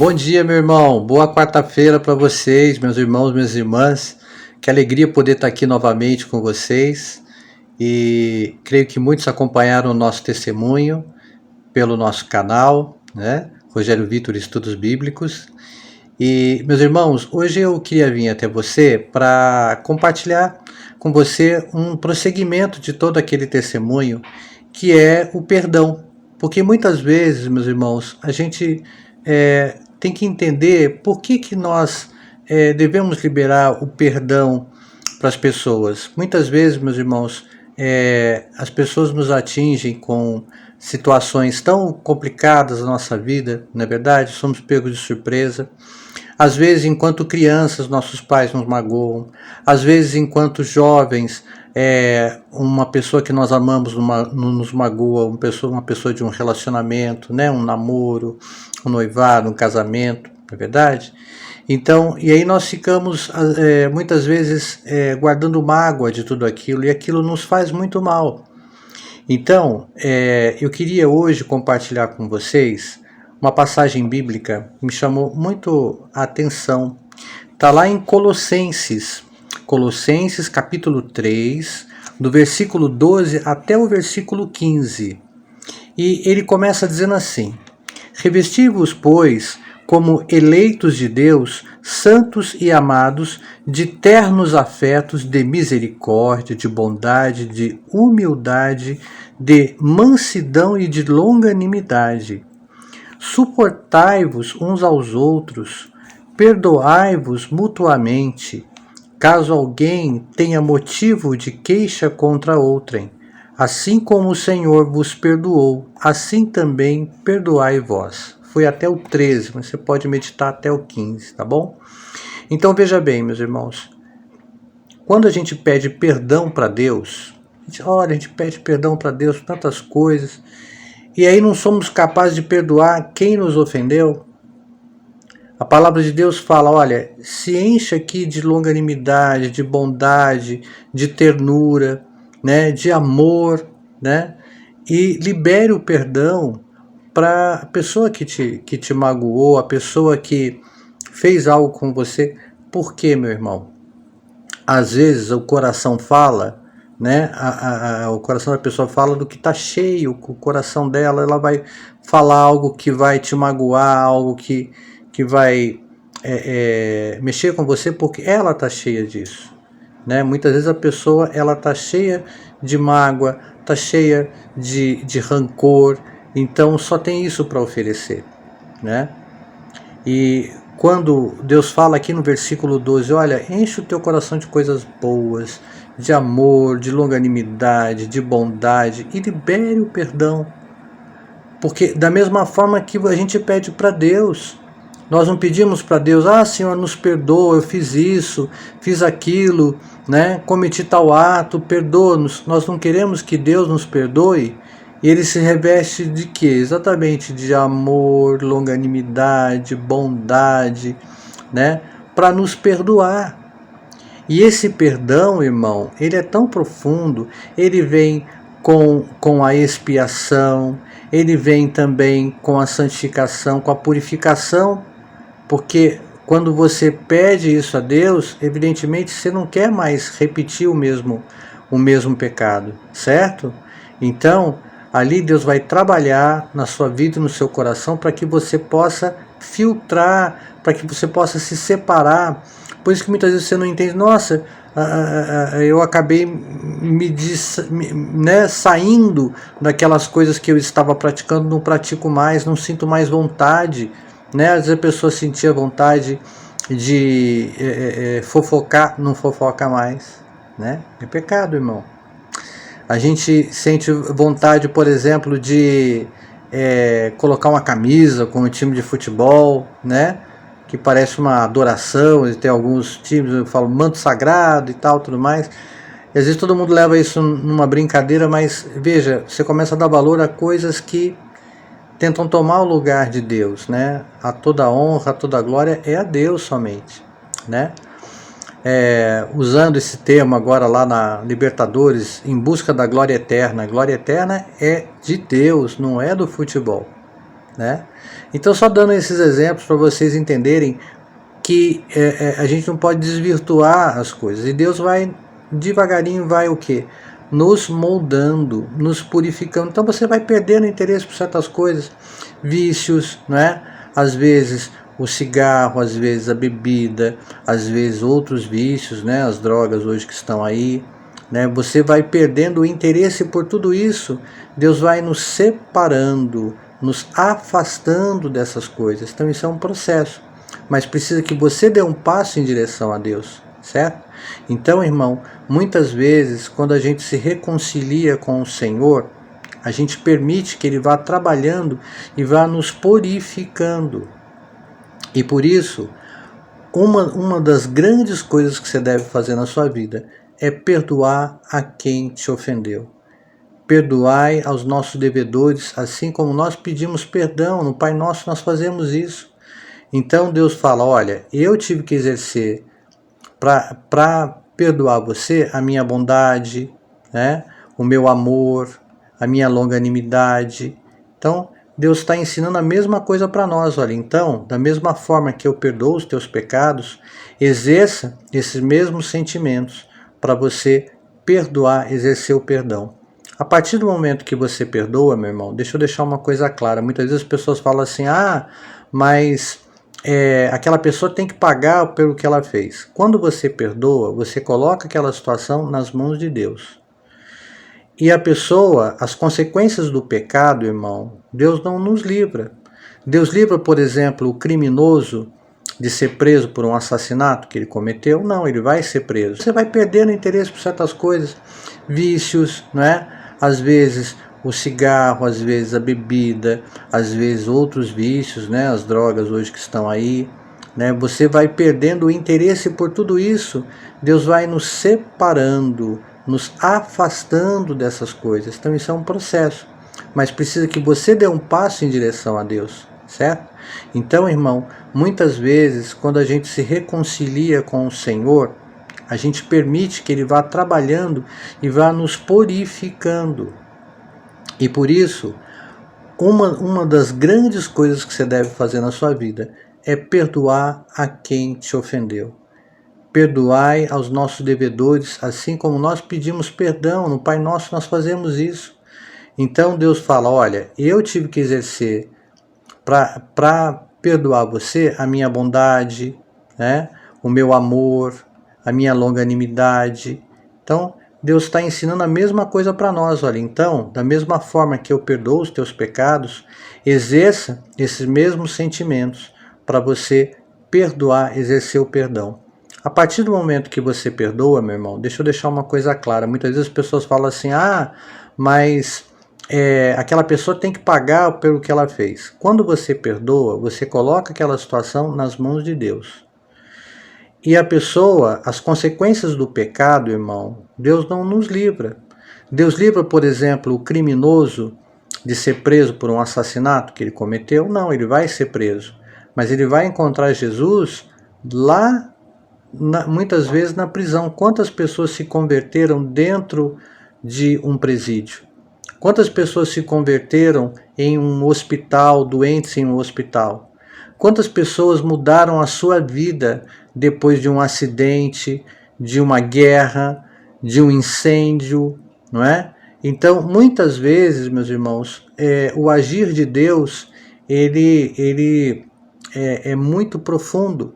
Bom dia, meu irmão. Boa quarta-feira para vocês, meus irmãos, minhas irmãs. Que alegria poder estar aqui novamente com vocês. E creio que muitos acompanharam o nosso testemunho pelo nosso canal, né? Rogério Vitor Estudos Bíblicos. E, meus irmãos, hoje eu queria vir até você para compartilhar com você um prosseguimento de todo aquele testemunho que é o perdão. Porque muitas vezes, meus irmãos, a gente tem que entender por que nós devemos liberar o perdão para as pessoas. Muitas vezes, meus irmãos, as pessoas nos atingem com situações tão complicadas na nossa vida, não é verdade? Somos pegos de surpresa. Às vezes, enquanto crianças, nossos pais nos magoam. Às vezes, enquanto jovens, uma pessoa que nós amamos nos magoa, uma pessoa de um relacionamento, né? Um namoro, um noivado, um casamento, não é verdade? Então, e aí nós ficamos muitas vezes guardando mágoa de tudo aquilo, e aquilo nos faz muito mal. Então, eu queria hoje compartilhar com vocês uma passagem bíblica que me chamou muito a atenção. Está lá em Colossenses capítulo 3, do versículo 12 até o versículo 15. E ele começa dizendo assim: Revesti-vos, pois, como eleitos de Deus, santos e amados, de ternos afetos, de misericórdia, de bondade, de humildade, de mansidão e de longanimidade. Suportai-vos uns aos outros, perdoai-vos mutuamente, caso alguém tenha motivo de queixa contra outrem. Assim como o Senhor vos perdoou, assim também perdoai vós. Foi até o 13, mas você pode meditar até o 15, tá bom? Então veja bem, meus irmãos, quando a gente pede perdão para Deus, a gente pede perdão para Deus por tantas coisas, e aí não somos capazes de perdoar quem nos ofendeu. A palavra de Deus fala, olha, se enche aqui de longanimidade, de bondade, de ternura, né, de amor, né, e libere o perdão para a pessoa que te magoou, a pessoa que fez algo com você. Por quê, meu irmão? Às vezes o coração fala, né? O coração da pessoa fala do que está cheio, o coração dela, ela vai falar algo que vai te magoar, algo que vai mexer com você, porque ela está cheia disso, né? Muitas vezes a pessoa ela está cheia de mágoa, está cheia de rancor, então só tem isso para oferecer, né? E quando Deus fala aqui no versículo 12, olha, enche o teu coração de coisas boas, de amor, de longanimidade, de bondade, e libere o perdão. Porque da mesma forma que a gente pede para Deus, nós não pedimos para Deus, Senhor, nos perdoa, eu fiz isso, fiz aquilo, né? Cometi tal ato, perdoa-nos. Nós não queremos que Deus nos perdoe, e ele se reveste de quê? Exatamente de amor, longanimidade, bondade, né? Para nos perdoar. E esse perdão, irmão, ele é tão profundo, ele vem com a expiação, ele vem também com a santificação, com a purificação, porque quando você pede isso a Deus, evidentemente você não quer mais repetir o mesmo pecado, certo? Então, ali Deus vai trabalhar na sua vida e no seu coração para que você possa filtrar, para que você possa se separar. Por isso que muitas vezes você não entende, nossa, eu acabei saindo daquelas coisas que eu estava praticando, não pratico mais, não sinto mais vontade, né? Às vezes a pessoa sentia vontade de fofocar, não fofoca mais, né? É pecado, irmão. A gente sente vontade, por exemplo, de colocar uma camisa com um time de futebol, né? Que parece uma adoração, tem alguns times, eu falo manto sagrado e tal, tudo mais. E às vezes todo mundo leva isso numa brincadeira, mas veja, você começa a dar valor a coisas que tentam tomar o lugar de Deus, né? A toda honra, a toda glória é a Deus somente, né? Usando esse termo agora lá na Libertadores, em busca da glória eterna. A glória eterna é de Deus, não é do futebol, né? Então, só dando esses exemplos para vocês entenderem que a gente não pode desvirtuar as coisas. E Deus vai, devagarinho, vai o quê? Nos moldando, nos purificando. Então você vai perdendo interesse por certas coisas, vícios, não é? Às vezes o cigarro, às vezes a bebida, às vezes outros vícios, né? As drogas hoje que estão aí, né? Você vai perdendo o interesse por tudo isso. Deus vai nos separando, nos afastando dessas coisas. Então isso é um processo, mas precisa que você dê um passo em direção a Deus, certo? Então, irmão, muitas vezes, quando a gente se reconcilia com o Senhor, a gente permite que Ele vá trabalhando e vá nos purificando. E por isso, uma das grandes coisas que você deve fazer na sua vida é perdoar a quem te ofendeu. Perdoai aos nossos devedores, assim como nós pedimos perdão. No Pai Nosso nós fazemos isso. Então Deus fala, olha, eu tive que exercer para perdoar você a minha bondade, né? O meu amor, a minha longanimidade. Então Deus está ensinando a mesma coisa para nós. Olha, então, da mesma forma que eu perdoo os teus pecados, exerça esses mesmos sentimentos para você perdoar, exercer o perdão. A partir do momento que você perdoa, meu irmão, deixa eu deixar uma coisa clara. Muitas vezes as pessoas falam assim, mas aquela pessoa tem que pagar pelo que ela fez. Quando você perdoa, você coloca aquela situação nas mãos de Deus. E a pessoa, as consequências do pecado, irmão, Deus não nos livra. Deus livra, por exemplo, o criminoso de ser preso por um assassinato que ele cometeu? Não, ele vai ser preso. Você vai perdendo interesse por certas coisas, vícios, não é? Às vezes o cigarro, às vezes a bebida, às vezes outros vícios, né? As drogas hoje que estão aí, né? Você vai perdendo o interesse por tudo isso. Deus vai nos separando, nos afastando dessas coisas. Então isso é um processo, mas precisa que você dê um passo em direção a Deus, certo? Então, irmão, muitas vezes quando a gente se reconcilia com o Senhor, a gente permite que Ele vá trabalhando e vá nos purificando. E por isso, uma das grandes coisas que você deve fazer na sua vida é perdoar a quem te ofendeu. Perdoai aos nossos devedores, assim como nós pedimos perdão. No Pai Nosso nós fazemos isso. Então Deus fala, olha, eu tive que exercer para perdoar você a minha bondade, né? O meu amor, a minha longanimidade. Então Deus está ensinando a mesma coisa para nós. Olha, então, da mesma forma que eu perdoo os teus pecados, exerça esses mesmos sentimentos para você perdoar, exercer o perdão. A partir do momento que você perdoa, meu irmão, deixa eu deixar uma coisa clara. Muitas vezes as pessoas falam assim, mas aquela pessoa tem que pagar pelo que ela fez. Quando você perdoa, você coloca aquela situação nas mãos de Deus. E a pessoa, as consequências do pecado, irmão, Deus não nos livra. Deus livra, por exemplo, o criminoso de ser preso por um assassinato que ele cometeu? Não, ele vai ser preso. Mas ele vai encontrar Jesus lá, muitas vezes na prisão. Quantas pessoas se converteram dentro de um presídio? Quantas pessoas se converteram em um hospital, doentes em um hospital? Quantas pessoas mudaram a sua vida depois de um acidente, de uma guerra, de um incêndio, não é? Então, muitas vezes, meus irmãos, o agir de Deus, ele é muito profundo.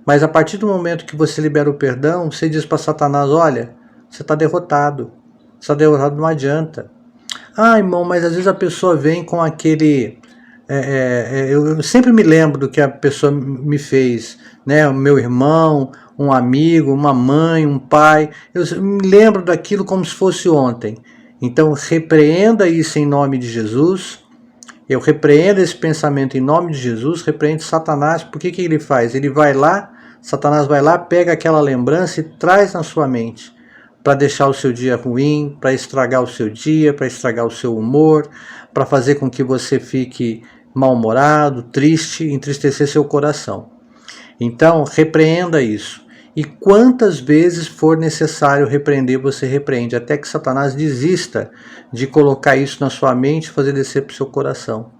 Mas a partir do momento que você libera o perdão, você diz para Satanás, olha, você está derrotado. Você está derrotado, não adianta. Irmão, mas às vezes a pessoa vem com aquele... eu sempre me lembro do que a pessoa me fez, né? O meu irmão, um amigo, uma mãe, um pai. Eu me lembro daquilo como se fosse ontem. Então, repreenda isso em nome de Jesus. Eu repreendo esse pensamento em nome de Jesus, repreendo Satanás. Por que ele faz? Ele vai lá, Satanás vai lá, pega aquela lembrança e traz na sua mente para deixar o seu dia ruim, para estragar o seu dia, para estragar o seu humor, para fazer com que você fique mal-humorado, triste, entristecer seu coração. Então, repreenda isso. E quantas vezes for necessário repreender, você repreende, até que Satanás desista de colocar isso na sua mente e fazer descer para o seu coração.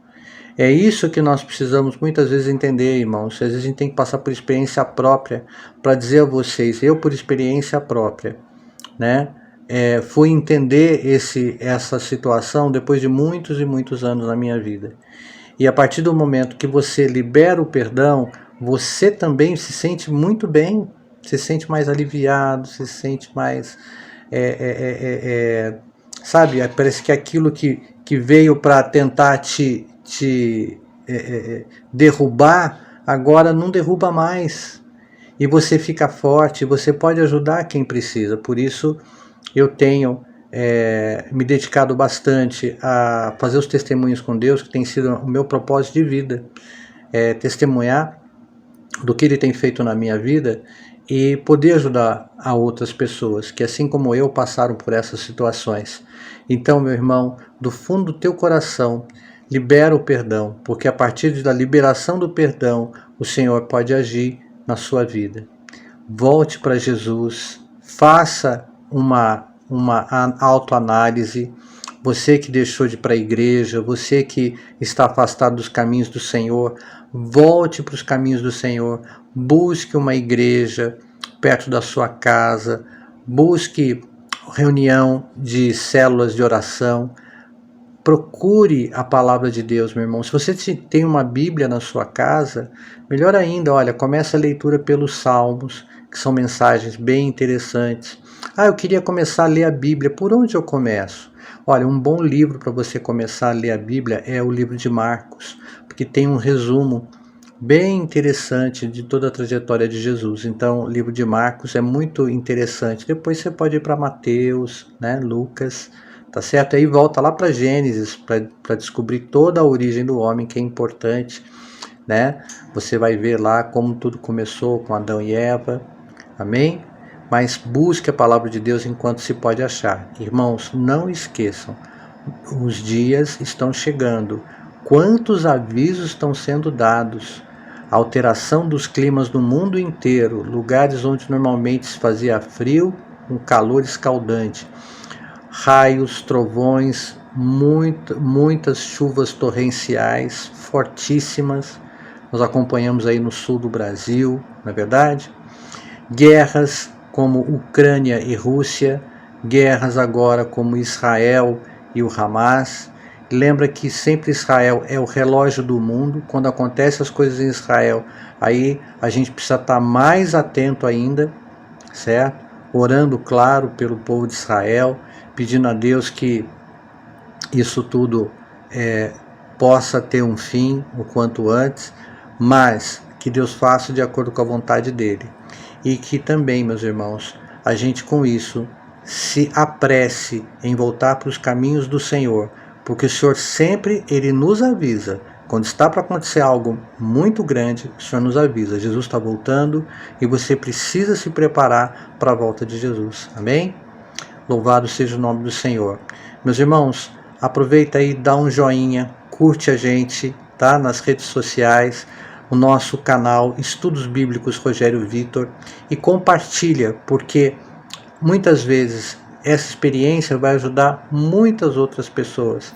É isso que nós precisamos muitas vezes entender, irmãos. Às vezes a gente tem que passar por experiência própria para dizer a vocês, eu por experiência própria, né? Fui entender essa situação depois de muitos e muitos anos na minha vida. E a partir do momento que você libera o perdão, você também se sente muito bem, se sente mais aliviado, se sente mais... sabe, parece que aquilo que veio para tentar te derrubar, agora não derruba mais. E você fica forte, você pode ajudar quem precisa. Por isso eu tenho me dedicado bastante a fazer os testemunhos com Deus, que tem sido o meu propósito de vida, testemunhar do que Ele tem feito na minha vida e poder ajudar a outras pessoas que, assim como eu, passaram por essas situações. Então, meu irmão, do fundo do teu coração, libera o perdão, porque a partir da liberação do perdão, o Senhor pode agir na sua vida. Volte para Jesus, faça uma autoanálise. Você que deixou de ir para a igreja, você que está afastado dos caminhos do Senhor, volte para os caminhos do Senhor, busque uma igreja perto da sua casa, busque reunião de células de oração, procure a palavra de Deus, meu irmão. Se você tem uma Bíblia na sua casa, melhor ainda, olha, começa a leitura pelos Salmos, que são mensagens bem interessantes. Eu queria começar a ler a Bíblia, por onde eu começo? Olha, um bom livro para você começar a ler a Bíblia é o livro de Marcos, porque tem um resumo bem interessante de toda a trajetória de Jesus. Então, o livro de Marcos é muito interessante. Depois você pode ir para Mateus, né, Lucas, tá certo? Aí volta lá para Gênesis, para descobrir toda a origem do homem, que é importante, né? Você vai ver lá como tudo começou com Adão e Eva, amém? Mas busque a palavra de Deus enquanto se pode achar. Irmãos, não esqueçam, os dias estão chegando. Quantos avisos estão sendo dados? A alteração dos climas do mundo inteiro, lugares onde normalmente se fazia frio, um calor escaldante. Raios, trovões, muitas chuvas torrenciais, fortíssimas. Nós acompanhamos aí no sul do Brasil, não é verdade? Guerras como Ucrânia e Rússia, guerras agora como Israel e o Hamas. Lembra que sempre Israel é o relógio do mundo. Quando acontecem as coisas em Israel, aí a gente precisa estar mais atento ainda, certo? Orando, claro, pelo povo de Israel, pedindo a Deus que isso tudo possa ter um fim o quanto antes, mas que Deus faça de acordo com a vontade dele. E que também, meus irmãos, a gente com isso se apresse em voltar para os caminhos do Senhor, porque o Senhor sempre, Ele nos avisa. Quando está para acontecer algo muito grande, o Senhor nos avisa. Jesus está voltando e você precisa se preparar para a volta de Jesus. Amém? Louvado seja o nome do Senhor. Meus irmãos, aproveita aí, dá um joinha, curte a gente, tá? Nas redes sociais, o nosso canal Estudos Bíblicos Rogério Vitor, e compartilha, porque muitas vezes essa experiência vai ajudar muitas outras pessoas